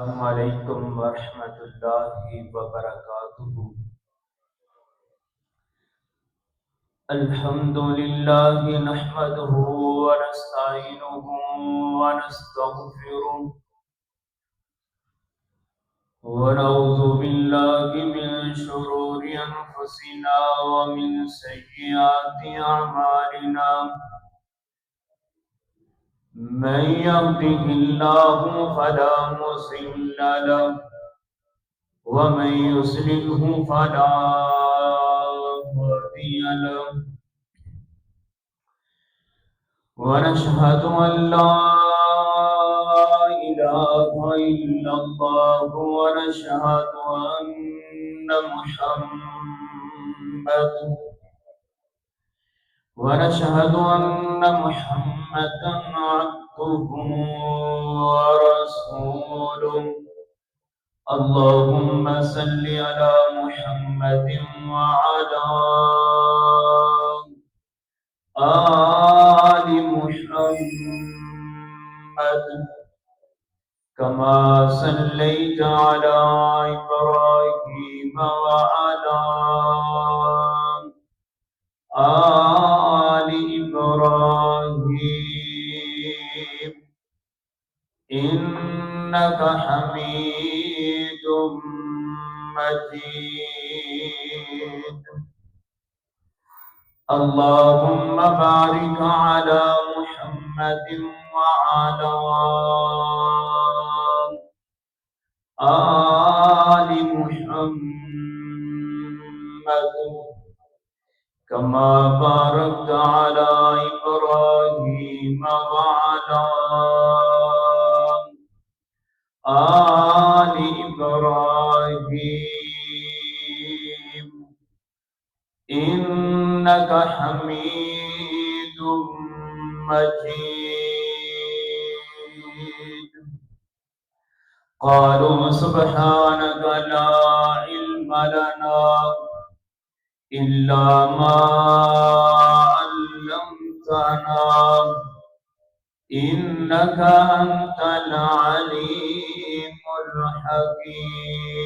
अस्सलामुअलैकुम वरहमतुल्लाहि वबरकातुहू। अल्हम्दुलिल्लाहि नहमदुहू व नस्तईनुहु व नस्तगफिरुह व नऊज़ु बिल्लाहि मिन शुरूरि अनफुसिना व मिन सय्यिआति अअमालिना। मन यहदिहिल्लाहु फला मुज़िल्ल लहु व मन युज़्लिल्हु फला हादिय लहु। ونشهد أن لا إله إلا الله ونشهد أن محمدا عبده ورسوله. اللهم صل على محمد وعلى آل محمد كما صليت على إبراهيم وعلى آل إبراهيم إنك حميد مجيد. اللهم بارك على محمد وعلى آل محمد كما باركت على إبراهيم وعلى آل إبراهيم إنك حميد مجيد. قالوا سبحانك لا علم لنا إلا ما علمتنا إنك أنت العليم الحكيم.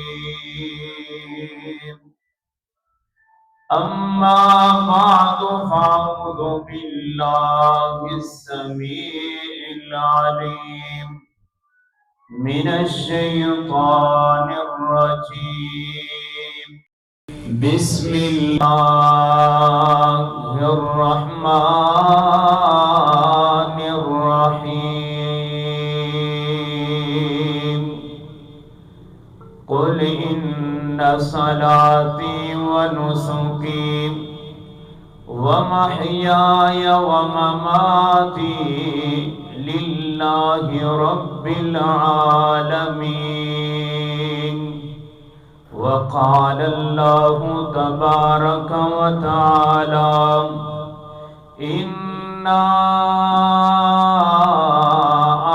أما بعد فأعوذ بالله السميع العليم من الشيطان الرجيم. بسم الله الرحمن الرحيم. قل إن صلاتي ونسكي ومحياي ومماتي لله رب العالمين. وقال الله تبارك وتعالى إنا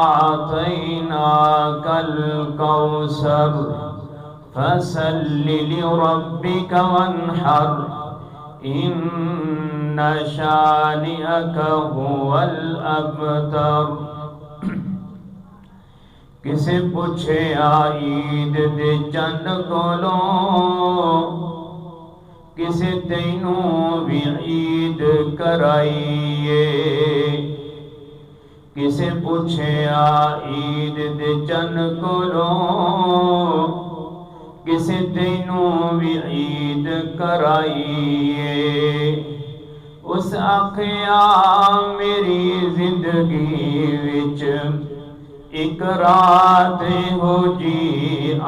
أعطيناك الكوثر فصل لربك وانحر إن شانئك هو الأبتر. किसे पूछे ईद दे चंद कोलों किसे तैनू भी ईद कराइए. किसे पूछे ईद दे चंद कोलों किसे तैनू भी ईद कराइए. उस आखिया मेरी जिंदगी विच एक रात हो जी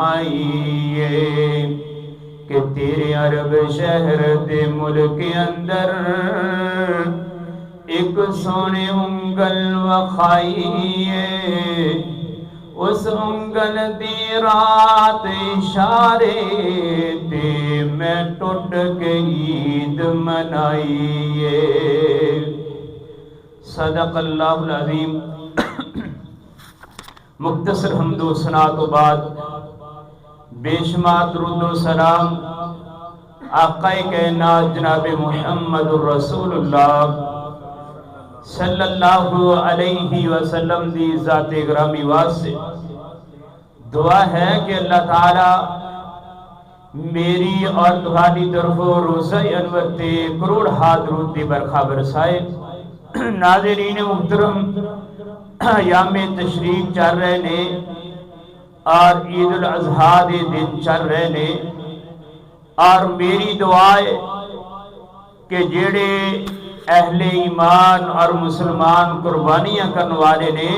आईए कि तेरे अरब शहर दे मुल्क अंदर एक सोने उंगल वखाइए. उस उंगल दी रात इशारे ते मैं टुट के ईद मनाइए. सदक़ल्लाहुल अज़ीम. मुख्तसर हम्दो सना तो बाद बेशुमार दुरूद व सलाम आक़ाए कायनात जनाब मुहम्मदुर रसूलुल्लाह सल्लल्लाहु अलैहि वसल्लम दी ज़ाते गिरामी वास्ते दुआ है कि अल्लाह ताला मेरी और तुहाडी तरफों रोज़ा अनवर ते करोड़ हाथ दरूद दी बरखा बरसाए। नाज़रीन मुहतरम, यामे तशरीक चल रहे ने और ईद उल अज़हा दे दिन चल रहे ने और मेरी दुआ है कि जेड़े अहले ईमान और मुसलमान कुर्बानियां करने वाले ने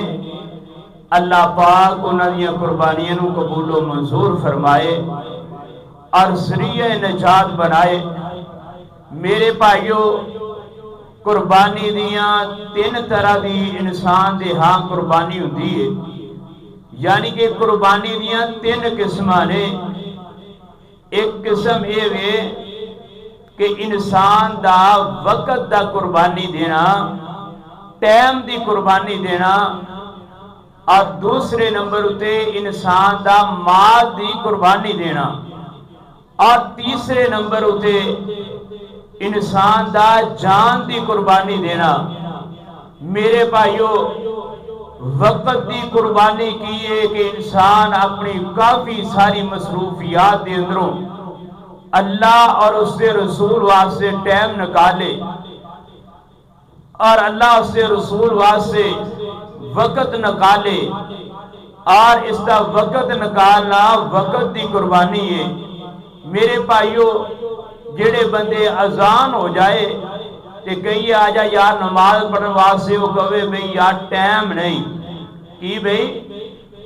अल्लाह पाक उन्होंने कुर्बानियों को कबूलो मंजूर फरमाए और ज़रिया नजात बनाए। मेरे भाइयों, कुर्बानी दियां तीन तरह की इंसान दे हाँ कुर्बानी होती है, यानी कि कुर्बानी दियां तीन किस्म ने। एक किस्म ये वे कि इंसान दा वक्त दा कुर्बानी देना, टाइम दी कुर्बानी देना, और दूसरे नंबर उते इंसान दा माल दी कुर्बानी देना, और तीसरे नंबर उते इंसान दा जान दी कुर्बानी देना। मेरे भाइयों, वक्त दी कुर्बानी की है कि इंसान अपनी काफी सारी मसरूफियात के अंदरों अल्लाह और उसके रसूल वास्ते टाइम निकाले और अल्लाह उसके रसूल वास्ते वक्त निकाले, और इसका वक्त निकालना वक्त की कुर्बानी है। मेरे भाइयों, जेड़े बंदे अजान हो जाए तो कही आ जा यार नमाज पढ़ने वास्ते, वो कहे भाई यार टाइम नहीं, कि भाई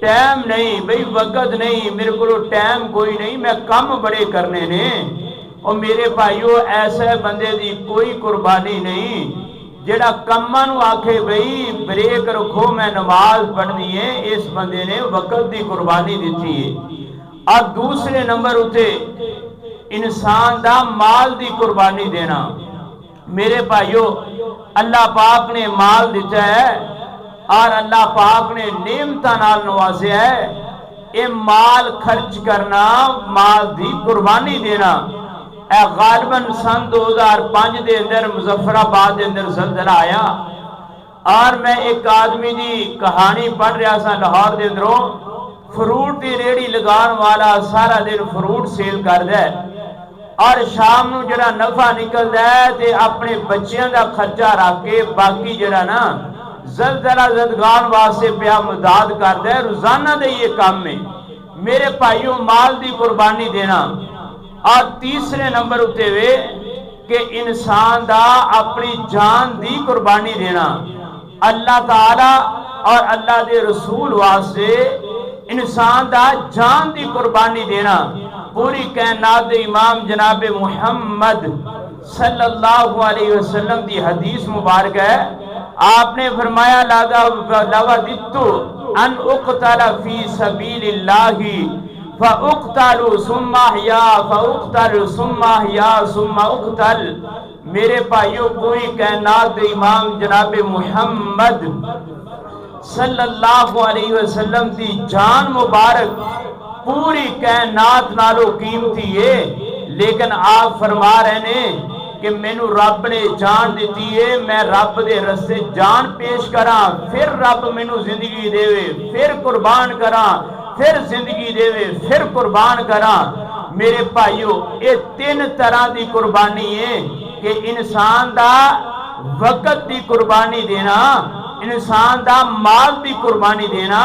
टाइम नहीं, भाई वक्त नहीं, मेरे को टाइम कोई नहीं, मैं कम बड़े करने ने। और मेरे भाइयों, ऐसे बंदे की कोई कुर्बानी नहीं जेड़ा कम्मा नूं आखे भाई ब्रेक रखो मैं नमाज पढ़नी है, इस बंदे ने वक्त की कुर्बानी दी है। और दूसरे नंबर उते इंसान दा माल की कुर्बानी देना। मेरे भाइयों, अल्लाह पाक ने माल दिता है और अल्लाह पाक ने नेमतां नाल नवाज़िया है। ये माल खर्च करना, माल की कुर्बानी देना। गालिबन सन 2005 के अंदर मुजफ्फराबाद के अंदर ज़लज़ला आया और मैं एक आदमी की कहानी पढ़ रहा था लाहौर के अंदरों। फ्रूट की रेहड़ी लगाने वाला सारा दिन फ्रूट सेल करता है और शाम को जरा नफा निकलता है तो अपने बच्चों का खर्चा रख के बाकी जरा ना ज़लज़ला ज़दगान वास्ते प्या मदद करता है। रोजाना का ये काम है। मेरे भाइयों, माल की कुर्बानी देना। और तीसरे नंबर उते वे कि इंसान दा अपनी जान दी कुर्बानी देना। अल्लाह ताला और अल्लाह दे रसूल वास्ते इंसान दा जान दी कुर्बानी देना। पूरी कायनात दे इमाम जनाब मुहम्मद सल्लल्लाहु अलैहि वसल्लम की हदीस मुबारक है। आपने फरमाया लगा दित्तु अन उक़तला फी सबीलिल्लाहि फ़उक़्तलु सुम्मा या फ़उक़्तलु सुम्मा या सुम्मा उक़्तल। मेरे भाइयों, पूरी कायनात इमाम जनाब मुहम्मद सल्लल्लाहु अलैहि वसल्लम की जान मुबारक पूरी कायनात नालों कीमती है, लेकिन आप फरमा रहे ने कि मैनू रब ने जान दी है, मैं रब दे रस्ते जान पेश करा, फिर रब मैनू जिंदगी देवे, फिर कुर्बान करा, फिर जिंदगी देवे, फिर कुर्बान करा। मेरे भाइयों, ये तीन तरह की कुर्बानी है कि इंसान दा वक्त की कुर्बानी देना, इंसान दा माल की कुर्बानी देना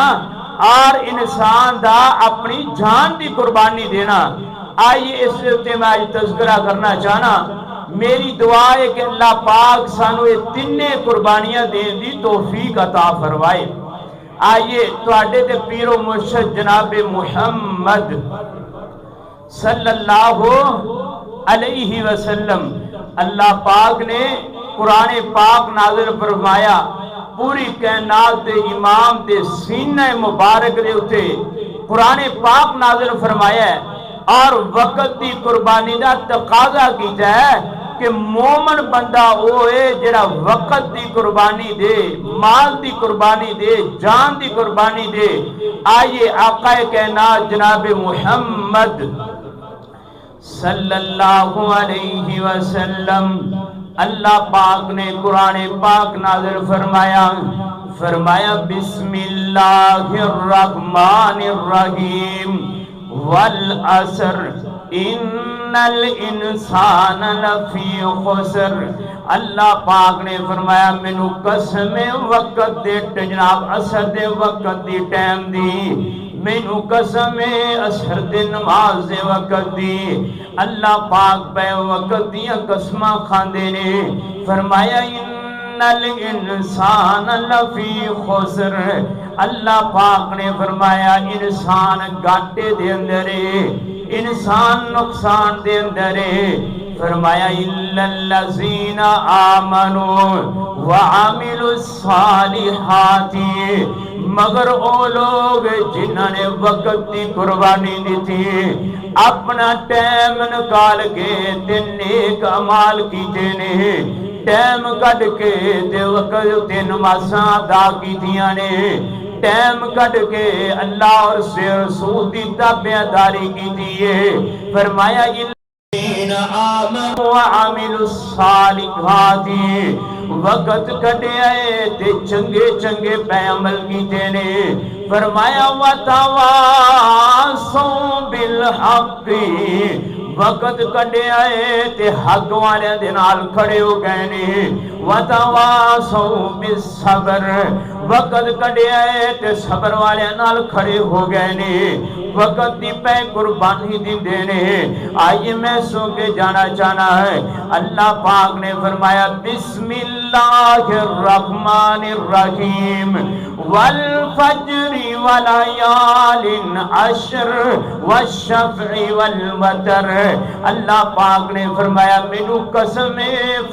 और इंसान दा अपनी जान की कुर्बानी देना। आइए इस उत्ते मैं आज तज़किरा करना चाहना। मेरी दुआ है कि अल्लाह पाक सानू ये तीने कुर्बानियां देने की तौफीक अता फरमाए। आइए तुहाडे ते पीरो मुर्शद जनाब मुहम्मद सल्लल्लाहु अलैहि वसल्लम, अल्लाह पाक ने कुरान पाक नाज़िल फरमाया, पूरी कायनात दे इमाम दे सीने मुबारक दे उते कुरान पाक नाज़िल फरमाया और वक्त की कुर्बानी का तकाजा किया है कि मोमन बंदा वो है जिहड़ा वक्त की कुर्बानी दे, माल की कुर्बानी दे, जान की कुर्बानी दे। आइए आका कायनात जनाब मुहम्मद सल्लल्लाहु अलैहि वसल्लम, अल्लाह पाक ने कुरान पाक नाज़िल फरमाया, फरमाया बिस्मिल्लाहिर्रहमानिर्रहीम वल असर इन्नल इंसान लफी खुसर। अल्लाह पाक ने फरमाया मैनू कसम वक्त दे जनाब असर दे वक्त दी टाइम दी, मैनू कसम असर दे नमाज दे वक्त दी। अल्लाह पाक पे वक्त दियां कसमां खांदे ने। फरमाया इन्नल इंसान लफी खुसर। अल्लाह पाक ने फरमाया इंसान घाटे दे अंदर है, इंसान नुकसान दे अंदर है। फरमाया इल्लल्लज़ीना आमनू व अमिलुस्सालिहाति, मगर ओ लोग जिन्होंने वक्त की कुर्बानी दी थी, अपना टाइम निकाल के ते नेक अमाल कीते ने, टाइम कट के ते वक्त ते नमाज़ां अदा कीतियां ने, टाइम कट के अल्लाह और से रसूल की ताबेदारी की है। फरमाया वक्त कटिया ते चंगे चंगे पे अमल कीते ने। फरमाया वतवासौ बिल हक़्क़ि, वक्त कटिया ते हक वाले दे नाल खड़े हो गए ने। वतवासौ बिस्सब्र, वक्त कटिया ते सबर वाले नाल खड़े हो गए ने, वक्त की पै कुर्बानी दिंदे ने। आइए मैं सो के जाना चाहना है। अल्लाह पाक ने फरमाया बिस्मिल्लाहिर्रहमानिर्रहीम वल फज्रि वलयालिन अश्र वश्शफ़ई वल वतर। अल्लाह पाक ने फरमाया मैनू कसम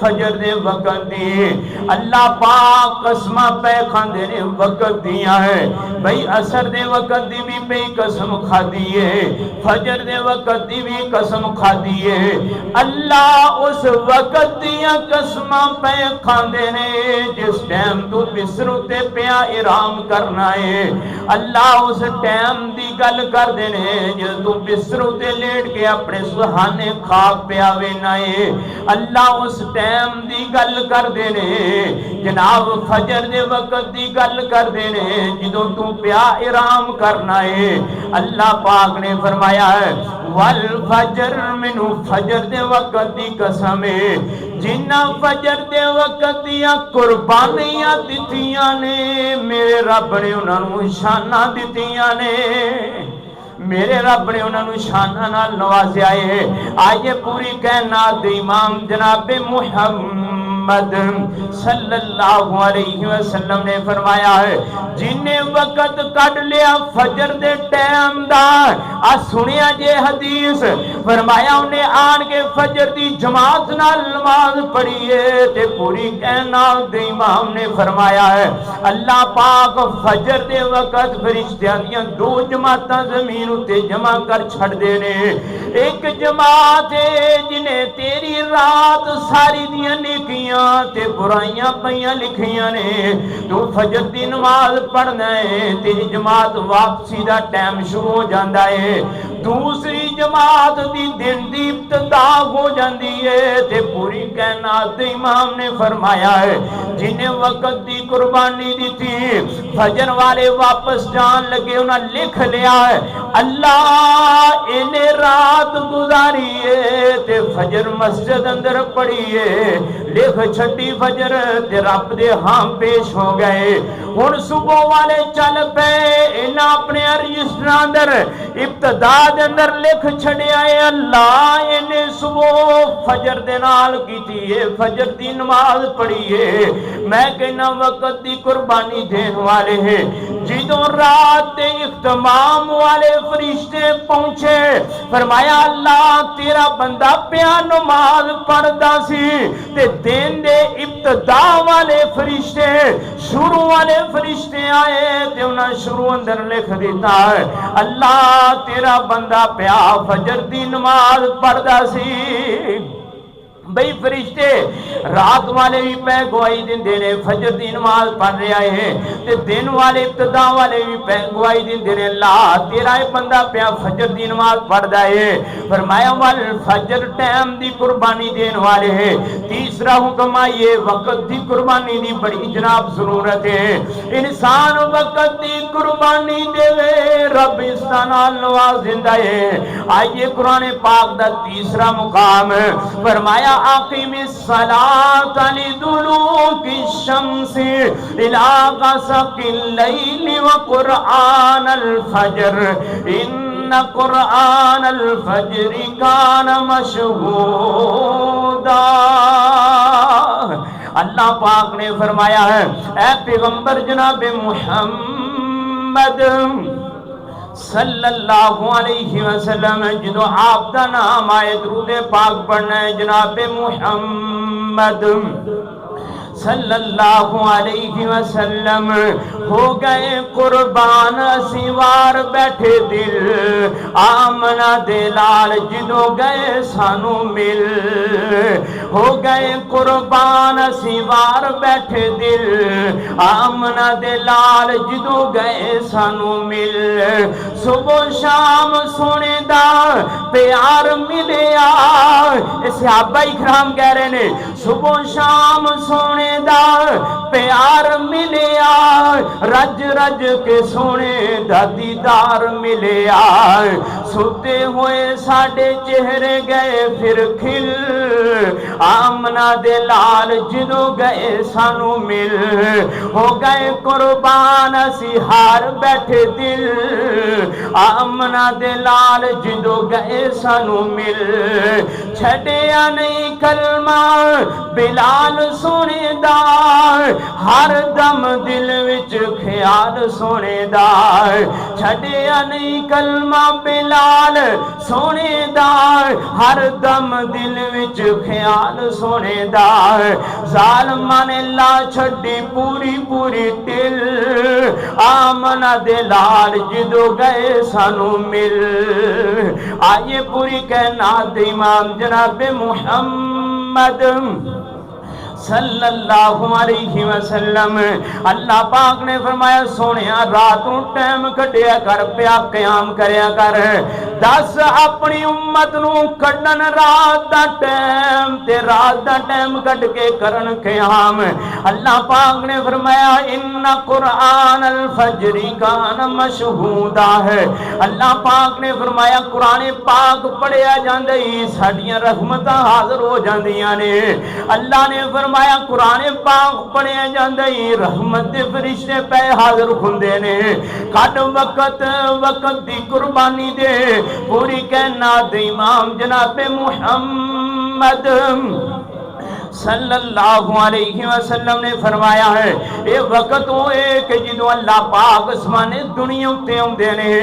फजर दे वक्त दी। अल्लाह पाक कसमां पे खांदे ने वक्त दियां है। भाई असर दे वक्त दी भी पे कसम खादी है, फजर दे वक्त दी भी कसम खादी है। अल्लाह उस वक्त दियां कसमां पे खांदे ने जिस टाइम तू बिस्तर ते पिया आराम करना है। अल्लाह उस टाइम दी गल करदे ने जद तू बिस्तर ते लेट के अपने सुहाने खा पिया वेना है। अल्लाह उस टाइम दी गल करदे ने जनाब फजर दे वक्त दी गल करदे ने जदों तू पिया आराम करना है। अल्लाह पाक ने फरमाया है वल फजर, मैनू फजर दे वक्त दी कसम है जिन्ना फजर दे वक्त दियां कुर्बानियां दित्तियां ने, मेरे रब ने उन्होंने शाना दित्तियां ने, मेरे रब ने उन्होंने शाना नाल नवाज़िया है। आइए पूरी कायनात दे इमाम जनाबे मुहम्मद सल्लल्लाहु अलैहि वसल्लम ने फरमाया है जिन्हें वक्त कट लिया फजर दे टाइम दा, आ सुनिया जे हदीस, फरमाया उन्हें आन के फजर दी जमात नाल नमाज पढ़ी है ते पूरी कायनात दे इमाम ने फरमाया है अल्लाह पाक फजर दे वक्त फरिश्तियां दियां दो जमातां जमीन उत्ते जमा कर छड़ देने। एक जमात है जिन्हें तेरी रात सारी दियां नेकियां ते बुराइयां पईयां लिखियां ने, तू फजर दी नमाज पढ़ना है, तेरी जमात वापसी दा टाइम शुरू हो जाता है। दूसरी जमात दी दिन दी इब्तिदा हो जाती है ते पूरी कायनात दे इमाम ने फरमाया है जिन्हें वक्त दी कुर्बानी दी थी फजर वाले वापस जान लगे उन्हें लिख लिया है अल्लाह इन्हें रात गुजारी है ते फजर मस्जिद अंदर पड़ी है, लिख छठी फजर ते रब दे हां पेश हो गए। हुण सुबह वाले चल पे इन्हें अपने रजिस्टर अंदर इब्तिदा दे अंदर लिख छड़िया है अल्लाह इन्हें सुबह फजर दे नाल कीती है, फजर दी नमाज पढ़ी है। मैं कहना वक्त दी कुर्बानी देने वाले है। जिदों रात दे इख्तिमाम वाले फरिश्ते पहुंचे फरमाया अल्लाह तेरा बंदा पिया नमाज पढ़दा सी ते दिन दे इब्तिदा वाले फरिश्ते शुरू वाले फरिश्ते आए ते उन्हें शुरू अंदर लिख दिता है अल्लाह तेरा बंदा पिया फजर दी नमाज पढ़दा सी। बई फरिश्ते रात वाले भी पै गवाही देंदे ने, फजर दी नमाज पढ़ रहा है ते दिन वाले इब्तिदा वाले भी पै गवाही देंदे ने, ला तेरा ये बंदा पिया फजर दी नमाज पढ़दा है। फरमाया वल फजर टाइम दी कुर्बानी देने वाले है। तीसरा हुक्म आइए वक्त दी कुर्बानी दी बड़ी जनाब जरूरत है। इंसान वक्त दी कुर्बानी देवे रब इसदा नाल नवाज दिंदा है। आइए कुरान पाक दा तीसरा मुकाम फरमाया आकिमिस्सलात लिदुलूकी शम्सी इला गसकिल लैली व कुरआनल फज्र इन्न कुरआनल फज्रि कान मशहूदा। अल्लाह पाक ने फरमाया है ऐ पैगंबर जनाब मुहम्मद सल्लल्लाहु अलैहि वसल्लम जो आपका नाम आए दुरूद पाक पढ़ना है जनाब मुहम्मद सल्लल्लाहु अलैहि वसल्लम हो गए कुर्बान असीवार बैठे दिल आमना दे लाल जिदों गए सानू मिल। हो गए कुर्बान असीवार बैठे दिल आमना दे लाल जिदों गए सानू मिल। सुबह शाम सोने दा प्यार मिलिया। सहाबा इकराम कह रहे ने सुबह शाम सोने दा प्यार मिलिया, रज रज के सोने दा दीदार मिलिया। सुते हुए साडे चेहरे गए फिर खिल आमना दे लाल जिदों गए सानू मिल। हो गए कुर्बान असी हार बैठे दिल आमना दे लाल जिदों गए सानू मिल। छड़िया नहीं कलमा बिलाल सोने दा हर दम दिल विच ख्याल सोने दा। छड़िया नहीं कलमा बिलाल सोने दा हर दम दिल विच ख्याल सोने दा। जालमां ने ला छड़ी पूरी पूरी टिल आमना दे लाल जिदों गए सानू मिल। आइए पूरी कहना इमाम जनाब मुहम्मद सल्लल्लाहु अलैहि वसल्लम अल्लाह पाक ने फरमाया सोनिया रात नूं टाइम कढ़िया कर पिया क़याम करया कर। दस अपनी उम्मत नूं कढ़न रात दा टाइम ते रात दा टाइम कढ़ के करन क़याम। अल्लाह पाक ने फरमाया इन्ना कुरआनल फज्रि कान मशहूदा है। अल्लाह पाक ने फरमाया कुरान पाक पढ़िया जांदा ही साडियां रहमतां हाज़िर हो जांदियां ने। अल्लाह ने फरमाया कुरान पाक पढ़िया जांदा ही रहमत दे फरिश्ते पे हाजिर हुंदे ने। कट वक्त वक्त दी कुर्बानी दे पूरी कहना दे इमाम जनाब मुहम्मद सल्लल्लाहु अलैहि वसल्लम ने फरमाया है ये वक्त होए कि जिदों अल्लाह पाक आसमाने दुनिया उत्ते आउंदे ने।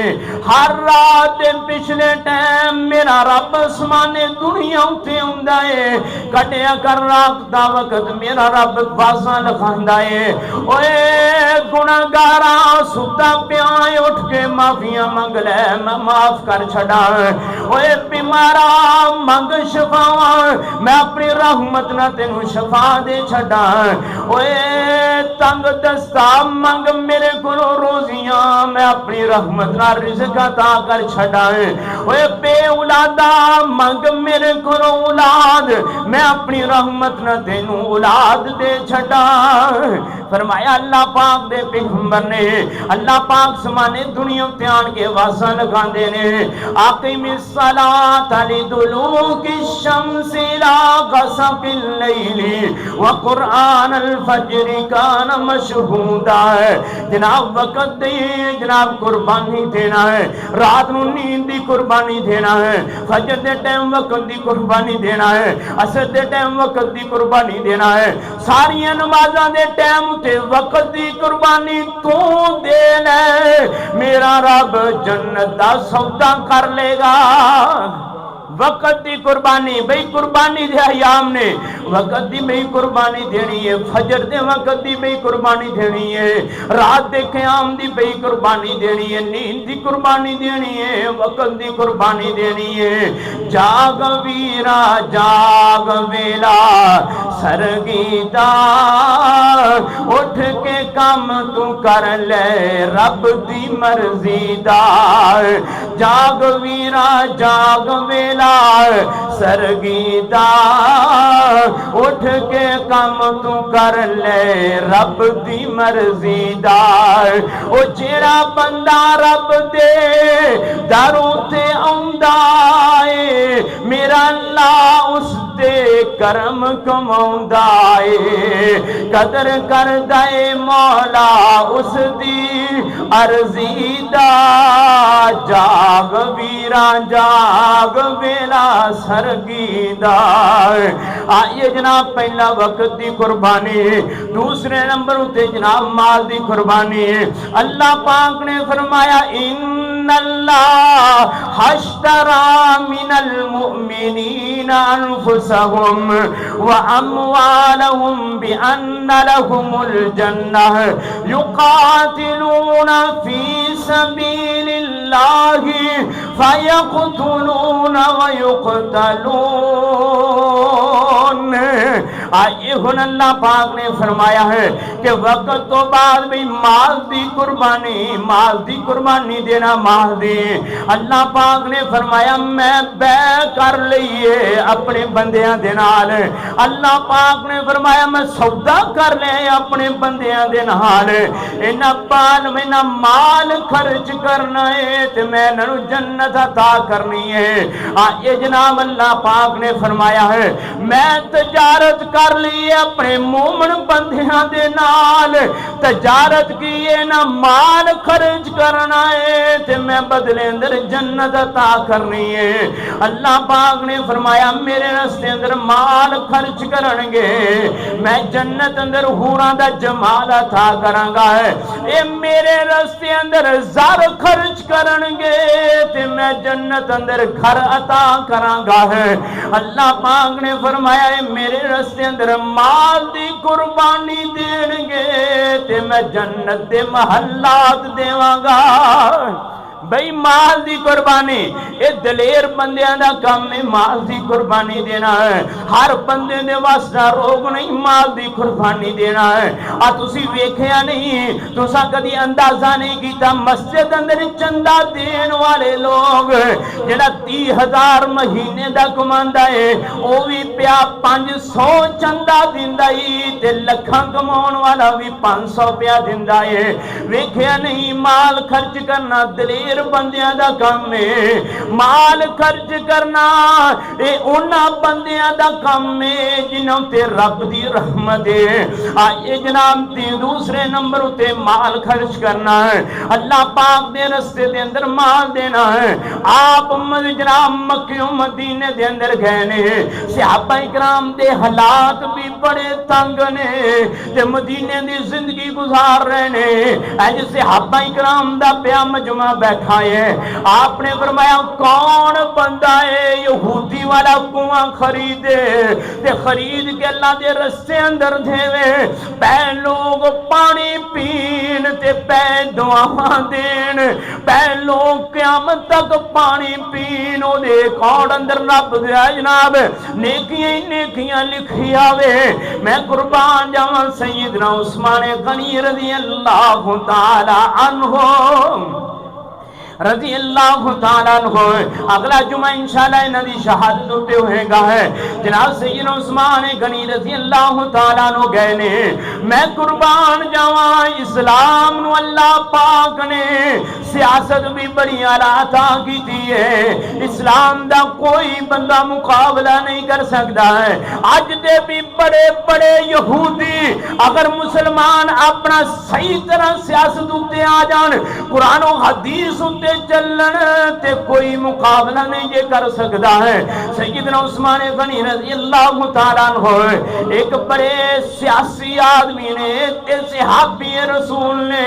हर रात दे पिछले टाइम मेरा रब आसमाने दुनिया उत्ते आउंदा है। कटिया कर रात दा वक्त मेरा रब बासां लिखांदा है। ओए गुनाहगारा सुता पिया उठ के माफियां मंग ले मैं माफ कर छड़ा। ओए बीमारा मंग शफावा मैं अपनी रहमत ना तेनू शफा दे छड़ा। ओए तंग दस्ता मंग मेरे कोलो रोजियां मैं अपनी रहमत ना रिज़्क अता कर छड़ा। ओए बे औलादा मंग मेरे कोलो औलाद मैं अपनी रहमत ना तेनू औलाद दे छड़ा। फरमाया अल्लाह पाक दे पैगंबर ने अल्लाह पाक समाने दुनिया ते आन के वासा लगांदे ने। आकिमिस्सलात लिदुलूकी शम्सी ला गसकिल लैली व कुरआनल फज्रि कान मशहूदा। जनाब वक्त दी जनाब कुर्बानी देना है। रात नूं नींद दी कुर्बानी देना है। फजर दे टाइम वक्त दी कुर्बानी देना है। असर दे टाइम वक्त दी कुर्बानी देना है। सारियां नमाज़ां दे टाइम ते वक्त दी कुर्बानी तू दे ले मेरा रब जन्नत दा सौदा कर लेगा। वक्त की कुर्बानी बई कुर्बानी दे अयाम ने वक्त की बई कुर्बानी देनी है फजर दे वक्त की बई कुर्बानी देनी है रात के क़याम की बई कुर्बानी देनी है नींद की कुर्बानी देनी है वक्त की कुर्बानी देनी है जाग वीरा जाग वेला सरगीता उठ के काम तू कर ले रब दी मर्जी दा जाग वीरा जाग वेला सरगीता उठ के काम तू कर ले रब दी मर्जी दा ओ जेड़ा बंदा रब दे दरों ते आउंदा ए मेरा अल्लाह उस दे करम कमाउंदा ए कदर करदा ए मौला उस दी अर्जी दा जाग वीरा जाग वेला सरगीदा आइए जनाब पहला वक्त की कुर्बानी दूसरे नंबर उते जनाब माल की कुर्बानी अल्लाह पाक ने फरमाया इन्नल्लाह हश्तरा मिनल मुमिनीन अनफुसहुम व अमवालहुम बिअन्न लहुमुल जन्नह युकातिलूना फी सबीलिल्लाहि फयक़तुलूना व युक़तलून आइए हुन अल्लाह पाक ने फरमाया है कि वक्त तो बाद भी माल दी कुर्बानी देना माल दी अल्लाह पाक ने फरमाया मैं बै कर लईए अपने बंदियां दे नाल अल्लाह पाक ने फरमाया मैं सौदा कर लिया अपने बंदियां दे नाल इन्हां पाल मैना माल खर्च करना है ते मैं इन्हां जन्नत अता करनी है ये जनाब अल्लाह पाक ने फरमाया है मैं तजारत कर ली अपने मोमन बंदियां दे नाल तजारत की ना माल खर्च करना है ते मैं बदले अंदर जन्नत अता करनी है अल्लाह पाक ने फरमाया मेरे रस्ते अंदर माल खर्च करनगे मैं जन्नत अंदर हूरां दा जमाल अता करांगा है ये मेरे रस्ते अंदर ज़र खर्च करनगे ते मैं जन्नत अंदर घर अता करांगा है अल्लाह पाक ने फरमाया मेरे रस्ते अंदर माल दी कुर्बानी देणगे ते मैं जन्नत दे महल्लात देवांगा बई माल दी कुर्बानी ये दलेर बंदियां दा काम है माल दी कुर्बानी देना है हर बंदे दे वास्ता रोग नहीं माल दी कुर्बानी देना है आ तुसी वेखिया नहीं तुसा कदी अंदाजा नहीं कीता मस्जिद अंदर चंदा देन वाले लोग जेड़ा 30,000 महीने दा कमांदा है वो भी पिया 500 चंदा दिंदा ही ते लखां कमाउण वाला भी 500 पिया दिंदा है वेखिया नहीं माल खर्च करना दलेर बंदियां दा काम है माल खर्च करना ये उन्हां बंदियां दा काम है जिन्हां ते रब दी रहमत है ये जनाब दूसरे नंबर उते माल खर्च करना है अल्लाह पाक दे रस्ते दे अंदर माल देना है आप जनाब मक्के मदीने दे अंदर गए ने सहाबा इकराम दे हालात भी बड़े तंग ने ते मदीने दी जिंदगी गुजार रहे ने अज सहाबा इकराम दा पिया मजमा बैठा है आपने फरमाया कौन बंदा है यहूदी वाला कुआं खरीदे ते खरीद के अल्लाह दे रस्ते अंदर देवे पै लोग पानी पीन ते पै दुआवां देन पै लोग क़यामत तक पानी पीन ओदे कौन अंदर रब दे जनाब नेकियां ही नेकियां लिखी आवे मैं कुर्बान जावां सैयदना उस्मान गनी रज़ी अल्लाह तआला अन्हु रज़ी अल्लाह तआला अन्हु अगला जुमा इंशाअल्लाह इन्हां दी शहादत उते होएगा है जनाब सैयदना उस्मान गनी रज़ी अल्लाह तआला अन्हु गए ने मैं कुर्बान जावां इस्लाम नु अल्लाह पाक ने सियासत भी बड़ी आला अता कीती है इस्लाम दा कोई बंदा मुकाबला नहीं कर सकता है अज दे भी बड़े बड़े यहूदी अगर मुसलमान अपना सही तरह सियासत उते आ जान कुरान और हदीस उते ते चलन ते कोई मुकाबला नहीं जे कर सकता है। सैयदना उस्मान गनी रज़ी अल्लाह तआला अन्हु एक बड़े सियासी आदमी ने ते सहाबी रसूल ने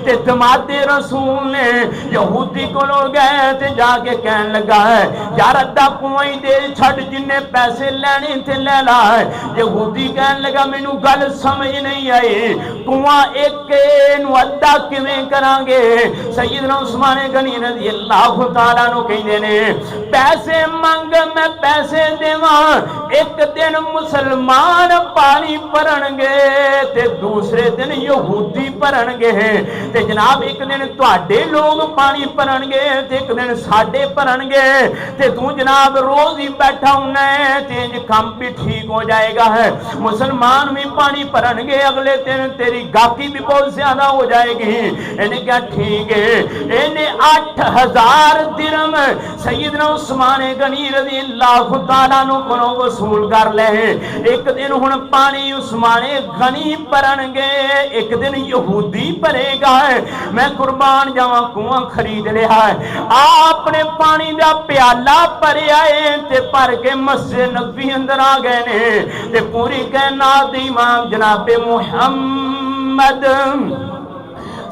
ते दमादे रसूल ने यहूदी को गए ते जाके कहन लगा है यार अद्धा कुआं ही दे छड़ जिन्ने पैसे लेने थे ले ला। यहूदी कहन लगा मैनू गल समझ नहीं आई, कुआं एक नू अद्धा किवें करांगे। सैयदना उस्मान गनी रज़ी अल्लाह तआला नु कहंदे ने पैसे मंग मैं पैसे देवां। एक दिन मुसलमान पानी भरनगे ते दूसरे दिन यहूदी भरनगे ते जनाब एक दिन तुहाडे लोग पानी भरनगे ते एक दिन साडे भरनगे ते तू जनाब रोज ही बैठा होना है ते इंज काम भी ठीक हो जाएगा है। मुसलमान भी पानी भरनगे अगले दिन तेरी गाकी भी बहुत ज्यादा हो जाएगी। इन्हें क्या ठीक है। इन्हें 8000 दिरहम सैयदना उस्मान गनी रज़ी अल्लाह तआला नु कोलों वसूल कर ले। एक दिन हुण पानी उस्मान गनी भरनगे एक दिन यहूदी भरेगा। मैं कुर्बान जावा कुआं खरीद लिया है। आपने पानी का प्याला भरिया है ते भर के मस्जिद नबी अंदर आ गए ने ते पूरी कायनात दी इमाम जनाबे मुहम्मद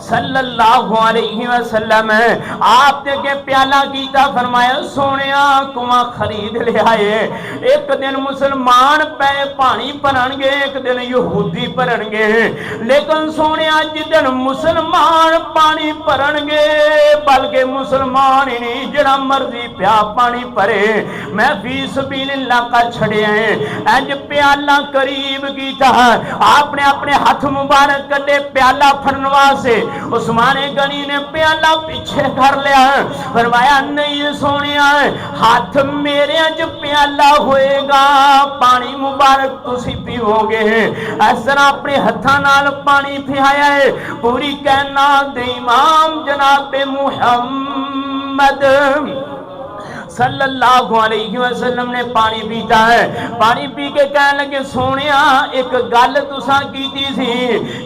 सल्लल्लाहु अलैहि वसल्लम आपने के प्याला कीता फरमाया सोनिया कुआं खरीद लिया है। एक दिन मुसलमान पे पानी भरनगे एक दिन यहूदी भरनगे। लेकिन सोनिया जिदन मुसलमान पानी भरनगे बल्कि मुसलमान ही नहीं जड़ा मर्जी प्या पानी भरे मैं फी सबीलिल्लाह का छड़े इंज प्याला करीब कीता। आपने अपने हाथ मुबारक कटे प्याला फड़न वास्ते उस्मान गनी ने प्याला पीछे कर लिया। फरमाया नहीं सोनिया हाथ मेरे च प्याला होएगा पानी मुबारक तुसी पीओगे। इस तरह अपने हथा नाल पानी पियाया है। पूरी कायनात दे इमाम जनाबे मुहम्मद सल्लल्लाहु अलैहि वसल्लम ने पानी पीता है। पानी पी के कहने लगे सोनिया एक गल तुसा कीती सी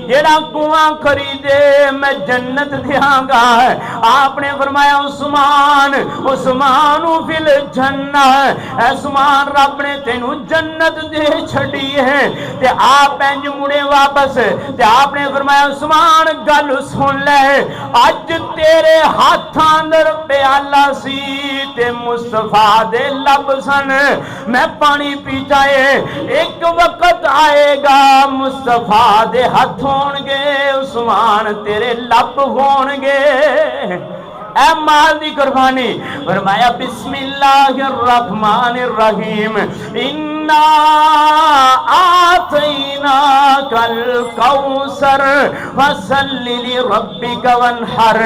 जेड़ा कुआं खरीदे मैं जन्नत देंगा। आपने फरमाया उस्मान उस्मान फिल जन्नत उस्मान रब ने तेनू जन्नत दे छड़ी है ते आप इंज मुड़े वापस ते आपने फरमाया उस्मान गल सुन ले अज तेरे हाथां अंदर प्याला सी ते मुस्तफा दे लब सन मैं पानी पीता है। एक वक्त आएगा मुस्तफा दे हथ होणगे उस्मान तेरे लब होणगे। ऐ माल दी कुर्बानी फरमाया बिस्मिल्लाहिर रहमानिर रहीम इन्ना आतैना कल कौसर फसल्लि लिरब्बिका वन्हर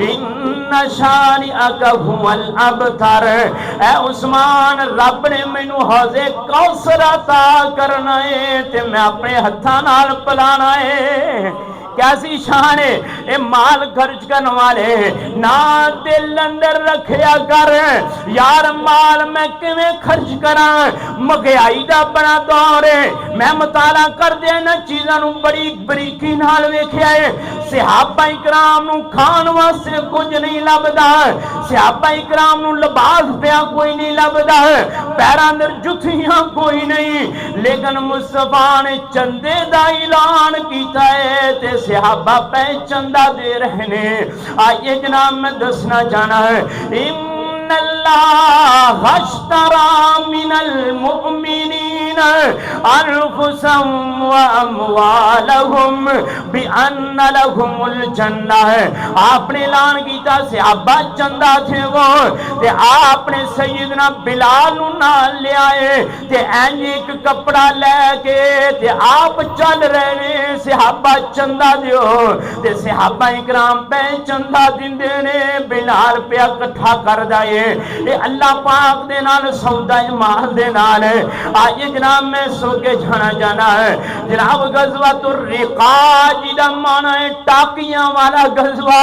इन्ना शानिअका हुवल अबतर। ऐ उस्मान रब ने मैनू हौज़े कौसर अता करना है ते मैं अपने हत्थां नाल पिलाना है। कैसी शान है ए माल खर्च करने वाले ना दिल अंदर रखया कर यार माल मैं किवें खर्च करा महंगाई दा बड़ा दौर है। मैं मुताला कर दे ना चीज़ां नूं बड़ी बरीकी नाल वेखिया है। सहाबा इकराम नूं खाण वास्ते कुछ नहीं लभदा सहाबा इकराम नूं लिबास पिया कोई नहीं लभदा पैरां अंदर जुत्तियां कोई नहीं लेकिन मुस्तफा ने चंदे दा ऐलान कीता है ते सहाबा पे चंदा दे रहे ने। आइए जनाब मैं दसना चाहना है इन्नल्लाह अश्तरा मिनल मुमिनीन अनफुसहुम व अमवालहुम बिअन्न लहुमुल जन्नह। आपने ऐलान कीता सहाबा चंदा थे वो ते आपने सैयदना बिलाल नूं नाल ले आए ते इंज एक कपड़ा लेके ते आप चल रहे ने सहाबा चंदा दियो ते सहाबा इकराम पे चंदा दिंदे ने बिलाल पे इकट्ठा कर दाए ये अल्लाह पाक दे नाल सौदा माल दे नाल। आज जनाब मैं सो के जाना जाना है जनाब गज़वा तो रिका जिदा माना है टाकियां वाला गज़वा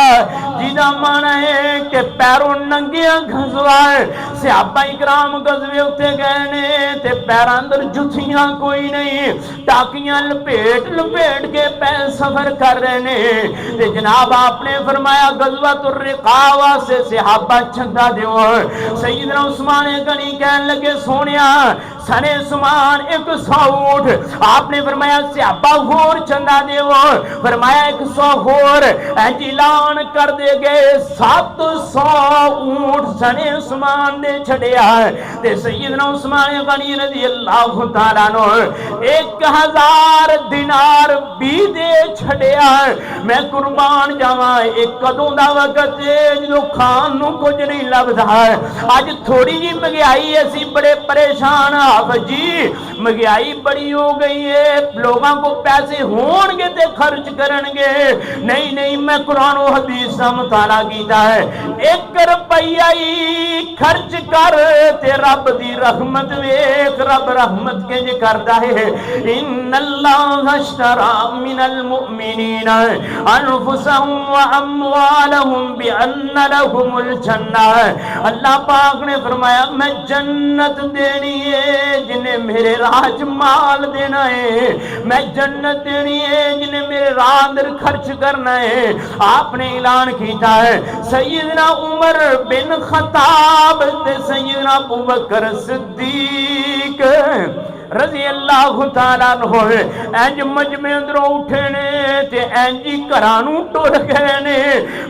जिदा माना है कि पैरों नंगिया गजवा है। सहाबा इकराम गजवे उत्ते गए ने ते पैरों अंदर जुत्तियां कोई नहीं, टाकियां लपेट लपेट के पैर सफर कर रहे ने। ते जनाब आपने फरमाया गजवा तो रिकावा से सहाबा चंदा दो। सैयदना उस्मान गनी कहने लगे सोनिया सने सुमान 100 ऊंट। आपने फरमाया सहाबा होर चंदा देवो। फरमाया 100 होर ऐलान कर दे गए 700 ऊंट सने उस्मान दे छड़िया। ते सैयदना उस्मान गनी रज़ी अल्लाह तआला नो 1000 दिनार भी दे छड़िया। मैं कुर्बान जावा एक कदों दा वक्त जो खान नू कुछ नहीं लभदा। अज थोड़ी जी महंगाई असी बड़े परेशान हाँ जी, महंगाई बड़ी हो गई है, लोगों को पैसे होंगे ते खर्च करनगे। नहीं नहीं मैं कुरान और हदीस का मुताला कीता है। 1 रुपया ही खर्च कर ते रब दी रहमत वेख, रब रहमत के जे करदा है। इन्नल्लाह अश्तरा मिनल मुमिनीना अनफुसहुम व अम्वालहुम बिअन्न लहुमुल जन्नह। अल्लाह पाक ने फरमाया मैं जन्नत देनी है जिन्हें मेरे राज माल देना है, मैं जन्नत देनी है जिन्हें मेरे राह अंदर खर्च करना है। आपने ऐलान किया है सैयदना उमर बिन खत्ताब ते सैयदना अबू बकर सिद्दीक रज़ी अल्लाह तआला अन्हु इंज मजमे अंदरों उठे ने ते इंज ही घरां नूं टुर गए ने।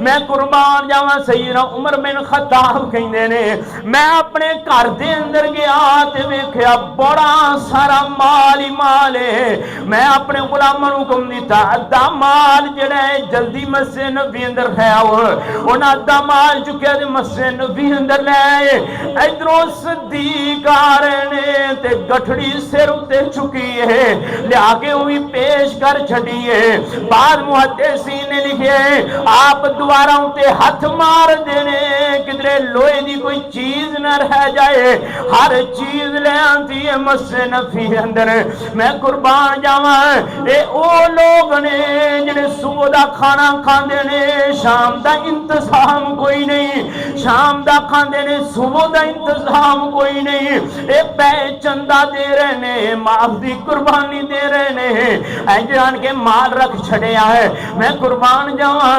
मैं कुर्बान जावां सैयदना उमर बिन खत्ताब कहंदे ने मैं अपने घर दे अंदर गया ते वेखिया बड़ा सारा माल ही माल है। मैं अपने गुलामां नूं हुक्म दिता अद्धा माल जिहड़ा है जल्दी मस्जिद नबी अंदर ले आओ। उन्हां अद्धा माल चुक्या ते मस्जिद नबी अंदर ले आए। इधरों सदीक आ रहे ने ते गठड़ी सिर उत्ते चुकी है, लिया के वो भी पेश कर छड़ी है। बाद मुहद्दिसीन ने लिखे आप दोबारा उत्ते हाथ मार देने किधरे लोहे की कोई चीज न रह जाए, हर चीज ले आती है मस्जिद नबी अंदर। मैं कुर्बान जावा ये ओ लोग ने जिन्हें सुबह का खाना खाते ने शाम का इंतजाम कोई नहीं, शाम का खाते ने सुबह का इंतजाम कोई नहीं। ये पै चंदा दे रहे ने, माफ की कुर्बानी दे रहे ने, जान के माल रख छड़िया है। मैं कुर्बान जावा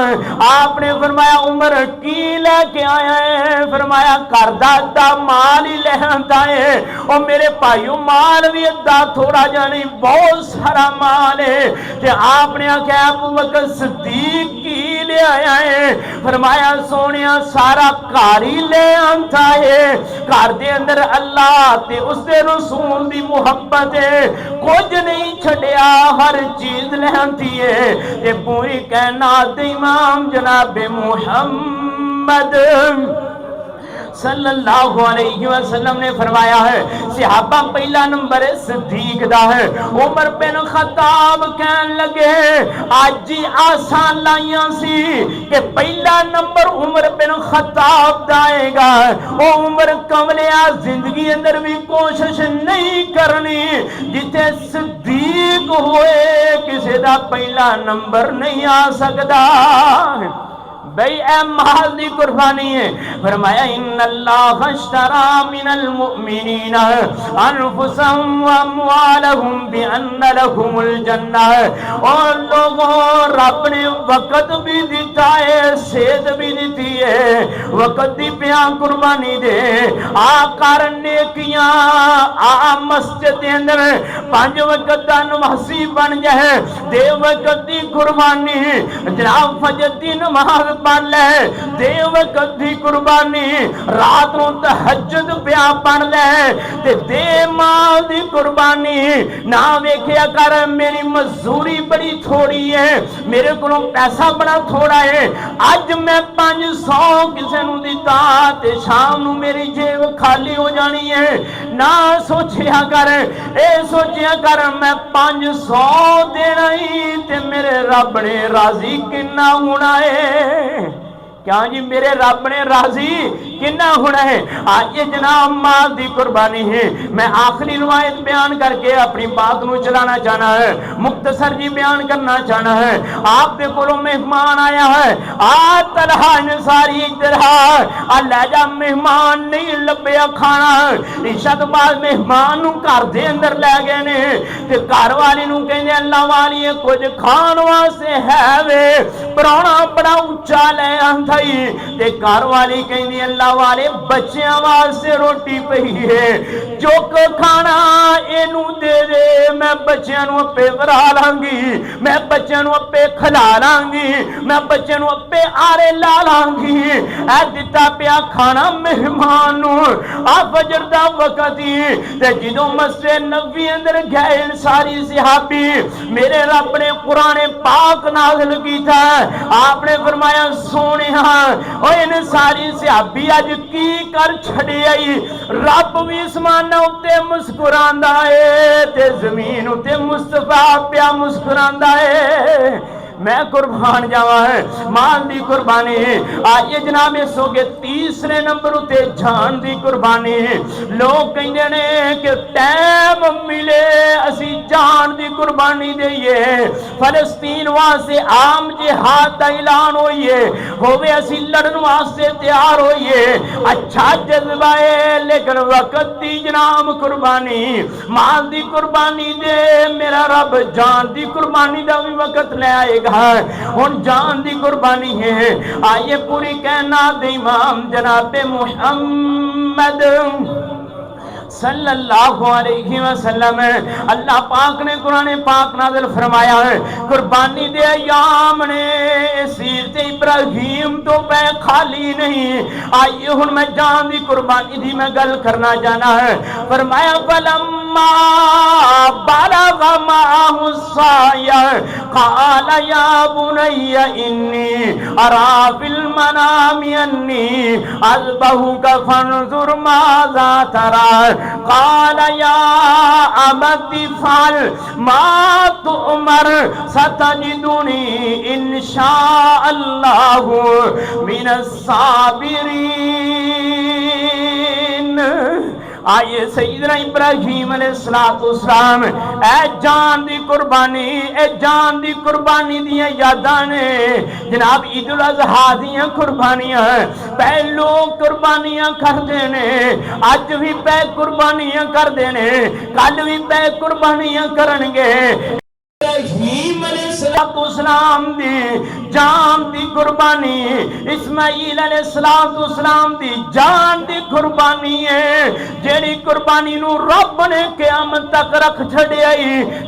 आपने फरमाया उमर की लेके आया है। फरमाया घर दा अद्धा माल ही ले आता है। और मेरे भाइयों माल भी अद्धा थोड़ा जा नहीं बहुत सारा माल है। ते आपने आख्या अबू बकर सिद्दीक की ले आया है। फरमाया सोनिया सारा घर ही ले आता है, घर दे अंदर अल्लाह ते उसदे रसूल दी मुहब्बत है, कुछ नहीं छड़िया हर चीज ले आती है। ते पूरी कायनात इमाम जनाबे मुहम्मद सल्लल्लाहु अलैहि वसल्लम ने फरमाया है सहाबा पहला नंबर सिद्दीक दा है। उमर बिन खत्ताब कहन लगे आज ही आसान लाइया सी कि पहला नंबर उमर बिन खत्ताब दा आएगा। वो उमर कमलिया जिंदगी अंदर भी कोशिश नहीं करनी जिथे सिद्दीक होए किसी दा पहला नंबर नहीं आ सकता। भाई ए माल दी कुर्बानी है। फरमाया इन्नल्लाह अश्तरा मिनल मुमिनीना अनफुसहुम व अम्वालहुम बिअन्न लहुमुल जन्नह। और लोगों रब ने वक्त भी दिता है, सेहत भी दी है, वक्त दी पिया कुर्बानी दे आ कर नेकियां आ मस्जिद के अंदर 5 वक्त दा नमाजी बन जाए, दे वक्त दी कुर्बानी जनाब फजर दी नमाज बन ले, दे वक्त दी कुर्बानी रात नूं तहज्जुद पिया बन ले ते दे माल दी कुर्बानी। ना वेखिया कर मेरी मजदूरी बड़ी थोड़ी है, मेरे कोलों पैसा बड़ा थोड़ा है, अज मैं 500 किसी नूं दिता ते शाम नूं मेरी जेब खाली हो जानी है। ना सोचिया कर, ए सोचिया कर मैं 500 देना ही ते मेरे रब ने राजी किन्ना होना है। क्या जी मेरे रब ने राजी किन्ना होना है। आज ये जनाब माल की कुर्बानी है। मैं आखिरी रिवायत बयान करके अपनी बात को चलाना चाहना है, मुख्तसर जी बयान करना चाहना है। आपके कोलों मेहमान आया है, आ तलहा सारी इधर लैजा मेहमान नहीं लभ्या खाना। इशा तो बाद मेहमान घर के अंदर लै गए ने ते घर वाली नूं कहंदे अल्लाह वाली कुछ खाण वास्ते है वे, पराउणा बड़ा उच्चा ले आंदा ते घर वाली कहंदी अल्लाह वाले बच्चियां वास्ते रोटी पई है, चुक खाना एनू दे दे, मैं बच्चियां नूं अपे वरा लांगी, मैं बच्चियां नूं अपे खिला लांगी, मैं बच्चियां नूं अपे आरे ला लांगी। ऐ दिता पिया खाना मेहमान नूं आ फजर दा वक्त ही ते जदों मस्जिद नबवी अंदर गए सारी सहाबी मेरे रब ने कुरान पाक नाज़िल कीता। आपने फरमाया सोने इन सारी सहाबी अज की कर छड़े आई, रब भी आसमाना उत्ते मुस्कुरांदा है ते जमीन उत्ते मुस्तफा पिया मुस्कुरांदा है। मैं कुर्बान जावा है माल दी कुर्बानी। आइए जनाब इस हो गए तीसरे नंबर उत्ते जान दी कुर्बानी। लोग कहते ने कि टाइम मिले असी जान दी कुर्बानी देइए, फलस्तीन वास्ते आम जिहाद का ऐलान होइए, होवे असी लड़न वास्ते तैयार होइए, अच्छा जज्बा है, लेकिन वक्त दी जनाब कुर्बानी माल दी कुर्बानी दे मेरा रब जान दी कुर्बानी का भी वक्त ले आएगा। हुन जान दी कुर्बानी है। आइए पूरी कहना दे इमाम जनाबे मुहम्मद सल्लल्लाहु अलैहि वसल्लम अल्लाह पाक ने कुरान पाक नाज़िल फरमाया है कुर्बानी दे अयाम ने सीरत इब्राहिम तो पे खाली नहीं। आइए हुन मैं जान दी कुर्बानी दी मैं गल करना चाहना है। फरमाया फलम्मा बलग माहु साया क़ाल या बुनय्या इन्नी अरा फिल मनामि अन्नी अज़बहुका फंजुर माज़ा तरा क़ाल या अबति फ़अल मा तुअमर सतजिदुनी इंशाअल्लाहु मिनस साबिरीन। आइए सईदना इब्राहिम अलैहिस्सलाम ए जान दी कुर्बानी, ए जान दी कुर्बानी दियां यादां ने जनाब ईदुल अज़हा दियां कुर्बानियां पै लोग कुर्बानियां करदे ने, अज भी पै कुर्बानियां करदे ने, कल भी पै कुर्बानियां करनगे। इब्राहिम अलैहिस्सलाम दी जान दी कुर्बानी, इस्माइल अलैहिस्सलाम दी जान दी कुर्बानी है, जेड़ी कुर्बानी नू रब ने क़यामत तक रख छड़िया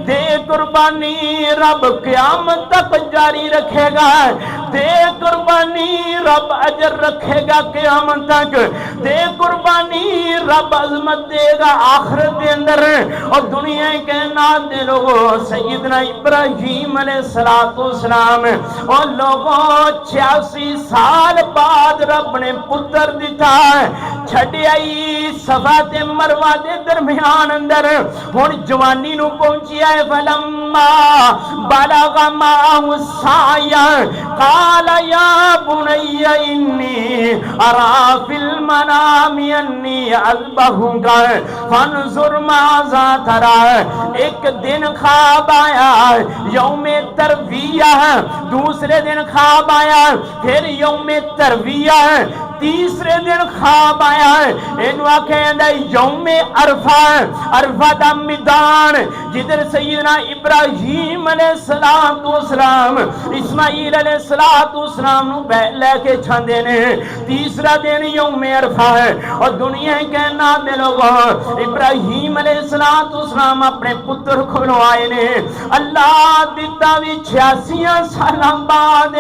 दे कुर्बानी रब क़यामत तक जारी रखेगा, दे कुर्बानी रब अजर रखेगा क़यामत तक, दे कुर्बानी रब अज़मत देगा आखिरत के अंदर। और दुनिया के नाम दे लोगों सैयदना इब्राहिम अलैहिस्सलाम और लोगों 86 साल बाद रब ने पुत्र दिता छड़ियाई सफा ते मरवा दे दरमियान अंदर हुन जवानी नू पहुंची है। फलम्मा बलग माहु साया क़ाल या बुनय्या इन्नी अरा फिल मनामि अन्नी अज़बहुका फंजुर माज़ा तरा। एक दिन ख्वाब आया यौमे तरविया, दूसरे दिन ख्वाब आया फिर यौमे तरविया, तीसरे दिन ख्वाब आया इनू आखेंदा यौमे अरफा, अरफा दा मैदान जिधर सैयदना इब्राहिम अलैहिस्सलाम इस्माइल अलैहिस्सलाम नू लेके छांदे ने। तीसरा दिन यौमे अरफा है और दुनिया के नाम दे लोगों इब्राहिम अलैहिस्सलाम अपने पुत्र को आए ने। अल्लाह दिता भी 86 साल बाद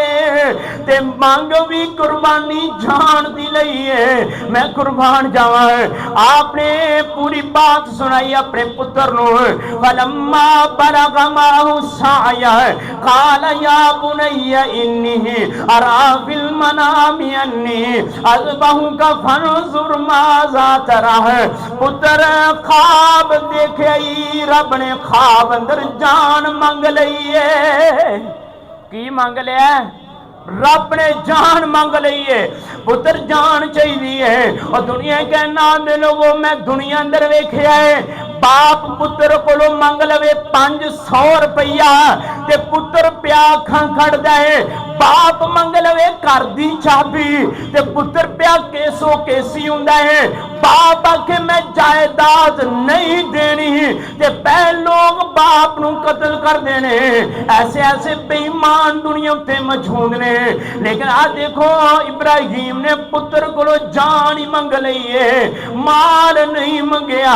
ते मंग भी कुर्बानी जान दी लई है। मैं कुर्बान जावा आपने पूरी बात सुनाई अपने पुत्र नु। फलम्मा बलग माहु साया क़ाल या बुनय्या इन्नी अरा फिल मनामि अन्नी अज़बहुका फंजुर माज़ा तरा। पुत्र ख्वाब देखे रब ने ख्वाब अंदर जान मंग लई है। की मंग लिया? रब ने जान मंग ली है, पुत्र जान चाहिए है। और दुनिया कहना दे लोगो मैं दुनिया अंदर वेख्या है, बाप पुत्र को मंग लवे 500 रुपया ते पुत्र प्या अखां खड़दा है, बाप मंग लवे घर दी चाबी ते पुत्र प्या केसो केसी हुंदा है। बाप आखे मैं जायदाद नहीं देनी ते पै लोग बाप नू कत्ल कर देने। ऐसे ऐसे बेईमान दुनिया उत्ते मौजूद ने। लेकिन आ देखो इब्राहिम ने पुत्र को जान ही मंग लई है, माल नहीं मंगया,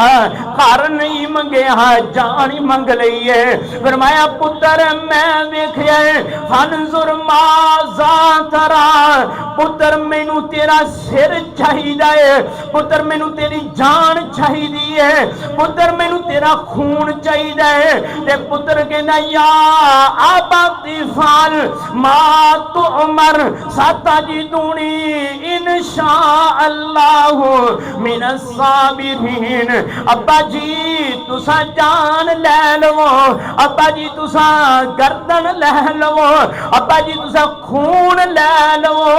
घर नहीं मंगया, जान ही मंग लई है। फरमाया पुत्र मैं देखिया फनजुर माज़ा तरा, पुत्र मैनू तेरा सिर चाहिदा है, पुत्र मैनू तेरी जान चाहिदी है, पुत्र मैनू तेरा खून चाहिदा है। ते पुत्र कहना या आबा तिफाल मा तु उमर सतजिदुनी इंशा अल्लाह मिनस साबिरीन। अब्बा जी तुसा जान ले लवो, अब्बा जी तुसा गर्दन ले लवो, अब्बा जी तुसा खून ले लवो,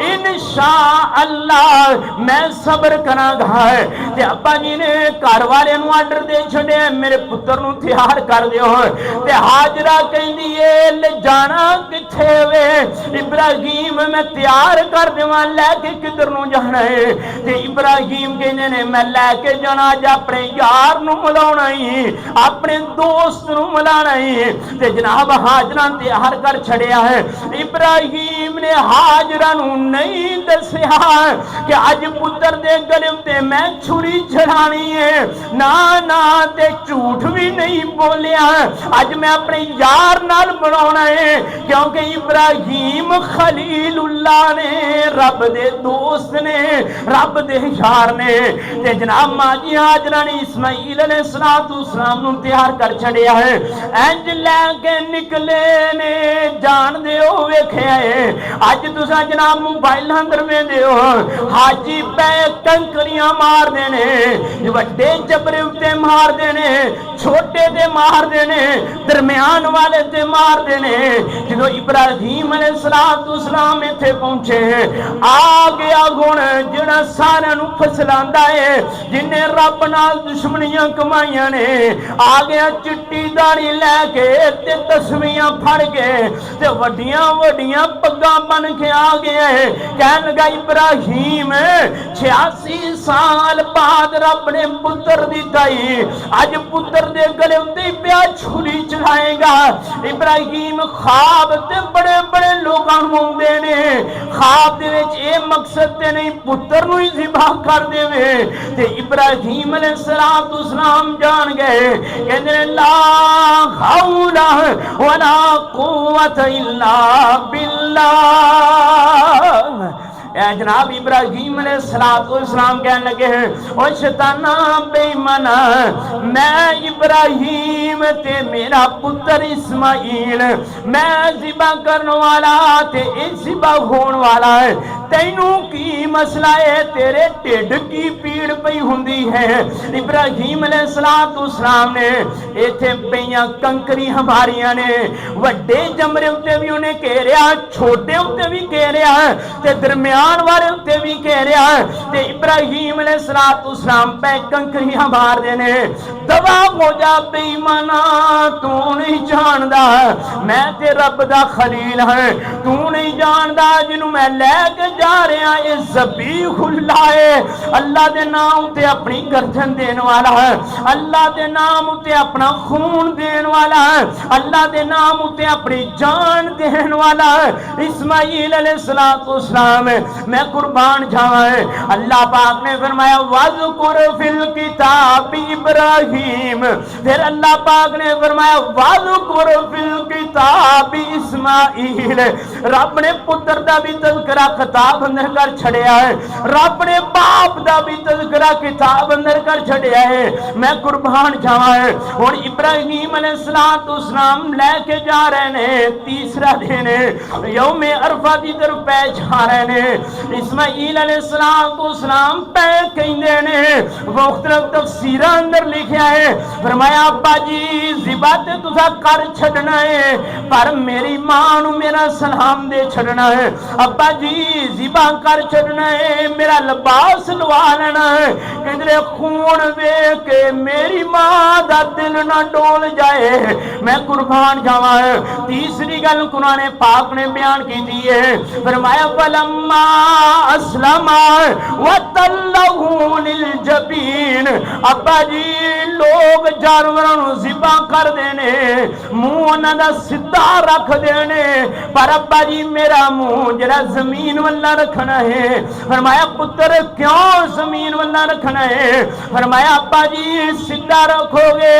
इंशा अल्लाह मैं सब्र करांगा। ते अब्बा जी ने घर वाले नू आर्डर दे छड़े मेरे पुत्र नू तैयार कर दियो। ते हाजरा कहंदी ए ले जाना किथे वे? इब्राहिम मैं तैयार कर देवां, लेके किधर नू जाना है? ते इब्राहिम कहंदे ने मैं लेके जाना अज अपने यार नू मिलाउणा ही, अपने दोस्त नू मिलाना ही। ते जनाब हाजरा तैयार कर छड़िया है। इब्राहिम ने हाजरा नू नहीं दसिया कि अज पुत्र दे गले ते मैं छुरी चढ़ानी है, ना ना ते झूठ भी नहीं बोलिया। अज मैं अपने यार नाल बनाना है, क्योंकि इब्राहिम खलीलुल्लाह ने, रब दे दोस्त ने, रब दे यार ने। ते जनाब माजी हाजरा ने इस्माइल अलैहिस्सलाम नू तैयार कर छड़िया है। इंज लैके निकले ने, जान दे हो वेख्या है अज तुसा जनाब मोबाइल अंदर वेंदे हो, हाजी पै कंकरियां मार देने, वड्डे जबरे उत्ते मार देने, छोटे ते मार देने, दरम्यान वाले ते मार देने। जो इब्राहिम अलैहिस्सलाम इत्थे पहुंचे आ गया हुण जिहड़ा सारियां नू फसलांदा है, जिन्ने रब नाल दुश्मनियां कमाईयां ने, आ गया चिट्टी दाढ़ी लैके ते तस्वीरां फड़ के ते वड्डियां वड्डियां पग्गां बन के आ गया है। कहन लगा इब्राहिम 86 साल बाद रब ने पुत्र दिता ही, अज पुत्र दे गले उत्ते प्या छुरी चलाएगा। इब्राहिम ख्वाब ते बड़े बड़े लोगां नूं आउंदे ने, ख्वाब दे विच इह मकसद ते नहीं पुत्र नूं ही ज़िबा कर देवे। ते इब्राहिम अलैहिस्सलाम जान गए, कहंदे ने ला हौला वला कुव्वत इल्ला बिल्लाह। जनाब इब्राहिम अलैहिस्सलाम कहने लगे ओ शैताना बेईमाना, मैं इब्राहिम ते मेरा पुत्र इस्माइल मैं ज़िबा करने वाला ते ज़िबा होने वाला है, तैनू की मसला है? तेरे ढिड की पीड़ पई हुंदी है? इब्राहिम अलैहिस्सलाम ने इत्थे पईयां कंकरियां मारियां ने, वड्डे जमरे उत्ते भी उन्हें घेरिया, छोटे उत्ते भी घेरिया ते दरम्यान वाले उत्ते भी घेरिया। ते इब्राहिम अलैहिस्सलाम पे कंकरियां मार देने। दवा हो जा बेईमाना, तू नहीं जानदा मैं ते रब दा खलील है, तू नहीं जानदा जिन्हों मैं लैके जा रहा ये ज़बीहुल्लाह है, अल्लाह दे नाम ते अपनी गर्दन देने वाला है, अल्लाह दे नाम ते अपना खून देने वाला है, अल्लाह दे नाम ते अपनी जान देने वाला है। इस्माइल अलैहिस्सलाम मैं कुर्बान जावा है। अल्लाह पाक ने फरमाया वज़कुर फिल किताब इब्राहिम, फिर अल्लाह पाक ने फरमाया वज़कुर फिल किताब इस्माइल। रब ने पुत्र दा भी तज़किरा किताब अंदर कर छड़िया है, रब ने बाप दा भी तज़किरा किताब अंदर कर छड़िया है। मैं कुर्बान जावा है। हुण इब्राहिम अलैहिस्सलाम लेके जा रहे ने, तीसरा दिन यौमे अरफा दी तरफ पै जा रहे ने। इस्माइल अलैहिस्सलाम पै कहंदे ने मुख्तलिफ तफसीरां अंदर लिखा है। फरमाया अब्बा जी ज़िबा ते तुसा कर छड़ना है पर मेरी मां नू मेरा सलाम दे छड़ना है। अब्बा जी ज़िबा कर छड़ना है, मेरा लिबास लवा लेना है। कहते खून वेख के मेरी मां दा दिल ना डोल जाए, मैं कुर्बान जावा है। तीसरी गल कुरान पाक ने बयान की दी है। फरमाया फलम्मा अस्लमा व तल्लहु लिल जबीन। अब्बा जी लोग जानवरों को ज़िबा कर देने, मुंह उन्हां दा सीधा रख देने, पर अब्बा जी मेरा मुंह जरा जमीन वाला रखना है। फरमाया पुत्र क्यों जमीन वाला रखना है? फरमाया अब्बा जी सीधा रखोगे,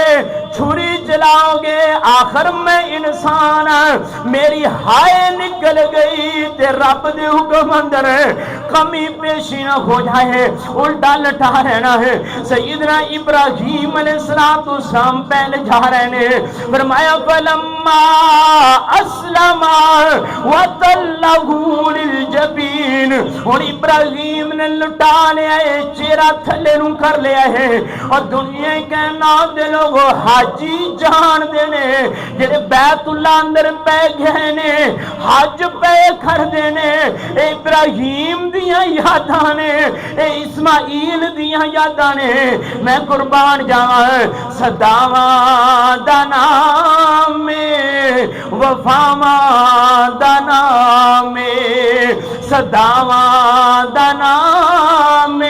छुरी चलाओगे, आखिर में इंसान मेरी हाय निकल गई ते रब दे हुक्म अंदर कमी पेशी न हो जाए, उल्टा लटा रहना है। सैयदना इब्राहीम अलैहिस्सलाम पहले जा रहे ने। फरमाया फलम्मा अस्लमा व तल्लहु लिल जबीन। हुण इब्राहीम ने लुटा लिया है, चेहरा थले नू कर लिया है। और दुनिया के नाम दे लोग हाजी जान देने जेडे बैतुल्ला अंदर पै गए ने, हज पे कर देने। इब्राहीम दियां यादां ने, इस्माइल दियां यादां ने। मैं कुर्बान जावा सदावां दा नाम वफावां दा नाम, सदावां दा नाम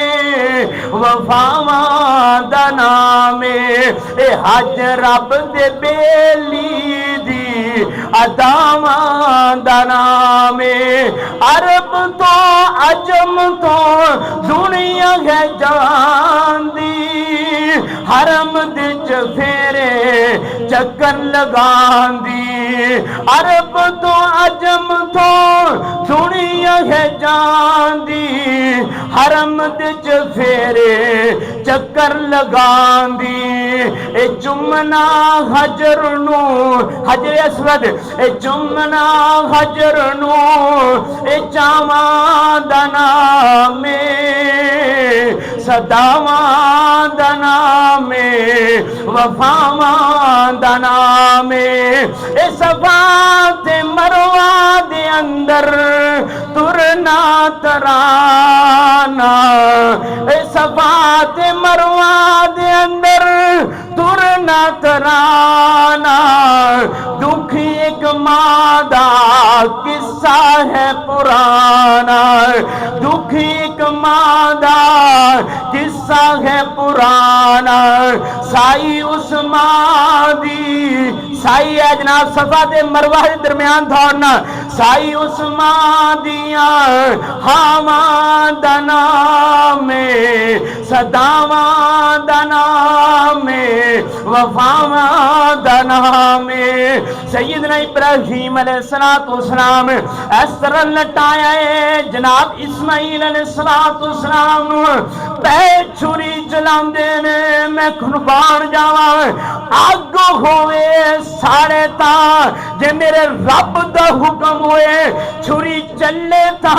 वफावां दा नाम। ए हज रब दे बेली दी अदावां दा नाम। अरब तो अजम तो दुनिया है जानदी, हरम दे फेरे चक्कर लगांदी। अरब तो अजम तो दुनिया है जानदी, हरम दे फेरे चक्कर लगांदी। ए चुमना हजर नू हजर असवद, ए चुमना हजर नू ए चावां दा नाम, सदावां दा नाम, वफावां दा नाम। ए सफा ते मरवा दे अंदर तुरना तराना, ए सफा ते मरवा दे अंदर तुरना तराना। दुखी एक मां दा किस्सा है पुराना, दुखी एक मां दा किस्सा है पुराना। साई उस मां दी साई है जनाब सफा ते मरवा दे दरम्यान दौड़ना। साई उस मां दिया हावां दा नाम, सदावां दा नाम, वफावां दा नाम। सैयदना इब्राहीम अलैहिस्सलाम इस तरह लटाया है जनाब इस्माइल अलैहिस्सलाम पै छुरी चलांदे ने। मैं कुर्बान जावा अग होवे साढ़े ता जे मेरे रब दा हुक्म होए, छुरी चले ता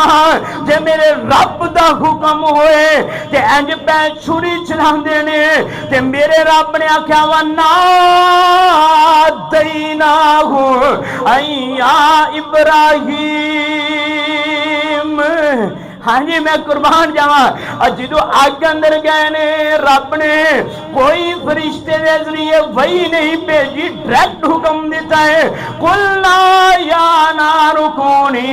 जे मेरे रब दा हुक्म होए। ते इंज पै छुरी चलांदे ने ते मेरे रब ने आख्या वा ना दईना हो अय्या इब्राहीम। हाँ जी मैं कुर्बान जावा। और जो अग अंदर गए ने रब ने कोई फरिश्ते के जरिए वही नहीं भेजी, डायरेक्ट हुक्म देता है कुल्ला या नारु कूनी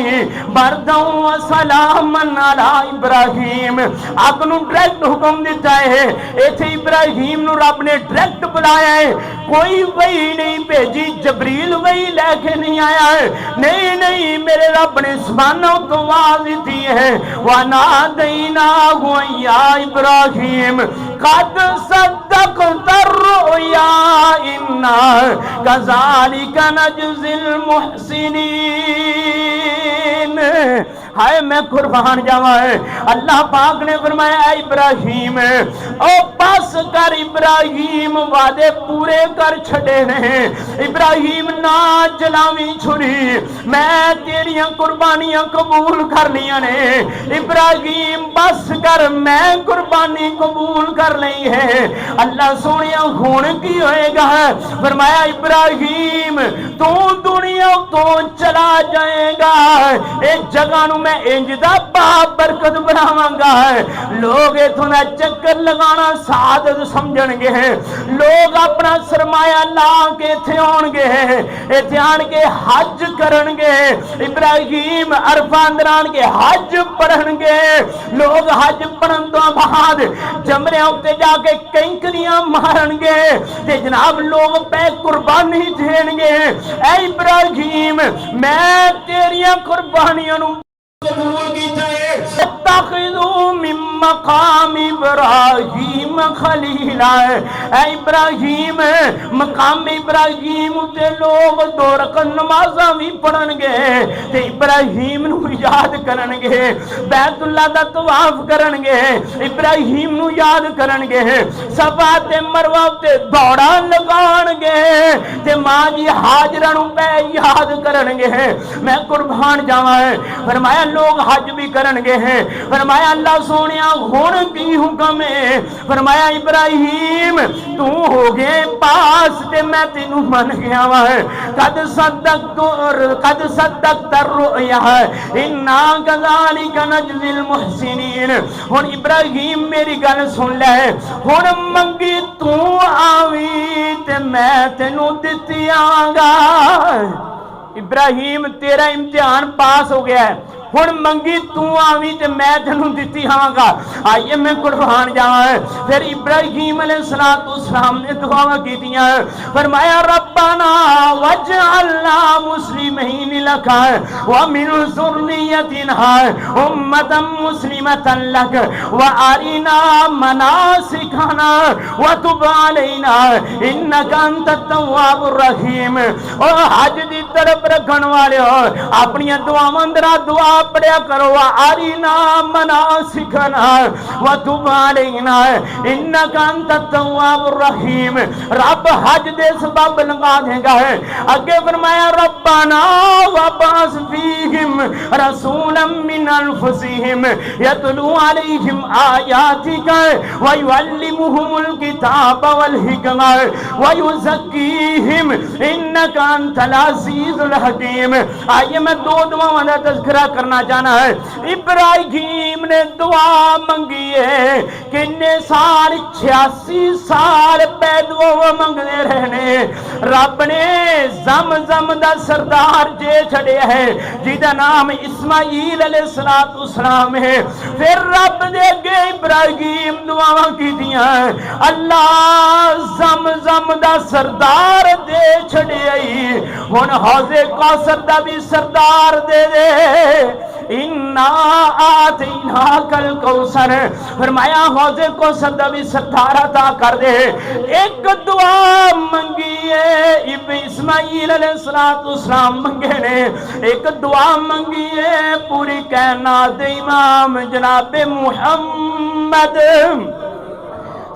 बरदं व सलामन अला इब्राहीम। अग नू डायरेक्ट हुक्म देता है। इथे इब्राहीम नू रब ने डायरेक्ट बुलाया है, कोई वही नहीं भेजी, जबरील वही लेके नहीं आया है। नहीं नहीं मेरे रब ने समानों तो आवाज दी है वना दईना या इब्राहीम कद सद्दक तर्रुया इन्ना कज़ालिका नजज़िल मुहसिनीन। हाय मैं कुर्बान जावा है। अल्लाह पाक ने फरमाया इब्राहीम ओ बस कर इब्राहिम वादे पूरे कर छड़े ने। इब्राहिम ना चलावी छुरी, मैं तेरिया कुर्बानियां कबूल कर लिया ने। इब्राहिम बस कर, मैं कुर्बानी कबूल कर ली है। अल्लाह सोनिया हुण की होएगा? फरमाया इब्राहिम तू दुनिया तो चला जाएगा, इस जगह नूं मैं इंज दा बाबरकत बनावांगा, लोग इथों दा चक्कर लगाना सादत समझणगे, लोग अपना सरमाया ला के इत्थे आउणगे, इत्थे आण के हज करनगे। इब्राहिम अरफां अंदर आण के हज पढ़णगे। लोग हज पढ़न तो बाद जमरियां उत्ते जाके कैंकरियां मारनगे ते जनाब लोग पै कुर्बानी देणगे। ऐ इब्राहिम मैं तेरियां कुर्बानियां नूं कबूल कीता है। तखिदू मिन मकाम इब्राहिम खलीला। ऐ इब्राहिम मकाम इब्राहिम ते लोग दो रकअत नमाज़ां भी पढ़नगे ते इब्राहिम नूं याद करनगे, बैतुल्लाह दा तवाफ करनगे, इब्राहिम नूं याद करनगे, सफा ते मरवा ते दौड़ा लगाणगे ते मां जी हाजरा नूं पै याद करनगे। मैं कुर्बान जावां। फरमाया लोग हज भी करनगे। फरमाया अल्लाह सोनिया हुण की हुक्म है? फरमाया इब्राहिम तू हो गए पास ते मैं तेनू मन गया वा। कद सद्दक़्त रुया इन्ना कज़ालिका नजज़िल मुहसिनीन। हुण इब्राहिम मेरी गल सुन ले, हुण मंगी तू आवी ते मैं तेनू दित्ती आवांगा। इब्राहिम तेरा इम्तिहान पास हो गया है, हुण मंगी तू आवी ते मैं तेनू दित्ती आवांगा। आइए मैं कुर्बान जावां। फिर इब्राहिम अलैहिस्सलाम ने दुआवां कीतियां। फरमाया रब्बना वजअलना मुस्लिमीन लक व मिन ज़ुर्रिय्यतिना उम्मतन मुस्लिमतन लक व अरिना मनासिकना व तुब अलैना इन्नका अंतत तव्वाबुर रहीम। ओ हज दी तरफ रखण वाले अपनी दुआवां अंदर दुआ पढ़िया करो। आरीना मनासिकना व तुब अलैना इन्नका अंतत तव्वाबुर रहीम। रब हज दे सबब लगा देगा है। आगे फरमाया रब्बाना वबास फीहिम रसूलन मिन अनफुसिहिम यतलू अलैहिम आयातिका व युअल्लिमुहुमुल किताब वल हिकमा व युज़क्कीहिम इन्नका अंतल अज़ीज़ुल हकीम। आइए मैं दो दुआओं का तज़किरा करना चाहना है। इब्राहिम ने दुआ मंगी है किन्ने साल 86 साल पैदो मंगते रहने। रब ने ज़म-ज़म दा सरदार जे छड़िया है जिदा नाम इस्माईल अलैहिस्सलाम है। फिर रब दे अगे इब्राहिम दुआवां कीतियां, अल्लाह ज़म-ज़म दा सरदार दे छड़िया हुण हौज़े कौसर दा भी सरदार दे दे। इन्ना आतीना कल कौसर। फरमाया हौज़े कौसर दा भी सरदार अता कर दे। एक दुआ मंगी है इस्माईल अलैहिस्सलाम मंगे ने, एक दुआ मंगी है पूरी कायनात दे इमाम जनाबे मुहम्मद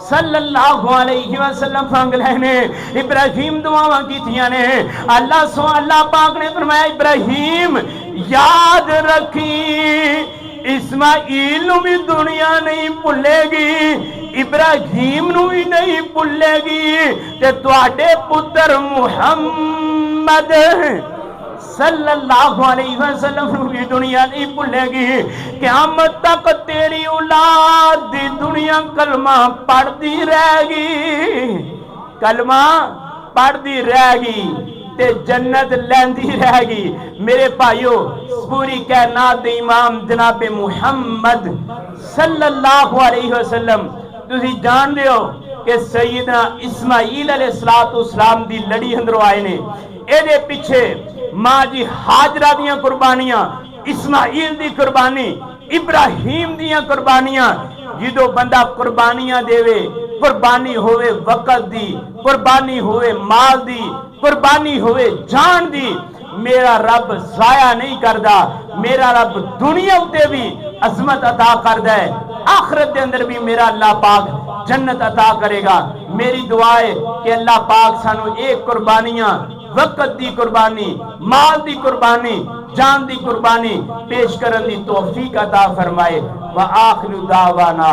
सल्लल्लाहु अलैहि वसल्लम मंग लेने। इब्राहिम दुआवां कीतियां ने। अल्लाह पाक ने फरमाया इब्राहिम याद रखी इस्माईल नू भी दुनिया नहीं भुलेगी, इब्राहिम नू भी नहीं भुलेगी ते तुहाडे पुत्र मुहम्मद सल्लल्लाहु अलैहि वसल्लम भी दुनिया नहीं भूलेगी। क़यामत तक तेरी औलाद दी दुनिया कलमा पढ़ती रहेगी, कलमा पढ़ती रहेगी ते जन्नत लैंदी रहेगी। मेरे भाइयों पूरी कायनात दे इमाम जनाबे मुहम्मद सल्लल्लाहु अलैहि वसल्लम तुसी जानदे हो कि सैयदना इस्माईल अलैहिस्सलाम दी लड़ी अंदरों आए ने। एदे पिछे मां जी हाजरा दियां कुर्बानियां, इस्माईल दी कुर्बानी, इब्राहिम दियां कुर्बानियां। जिदो बंदा कुर्बानियां देवे, कुर्बानी होवे वक़्त दी, कुर्बानी होवे माल दी, कुर्बानी होवे जान दी, मेरा रब जाया नहीं करदा। मेरा रब दुनिया उत्ते भी अजमत अता करदा है, आखिरत के अंदर भी मेरा अल्लाह पाक जन्नत अता करेगा। मेरी दुआ है कि अल्लाह पाक सानू एक कुर्बानियां, वक़्त दी कुर्बानी, माल दी कुर्बानी, जान दी कुर्बानी पेश करने की तौफीक अता फरमाए। व आखिरु दावाना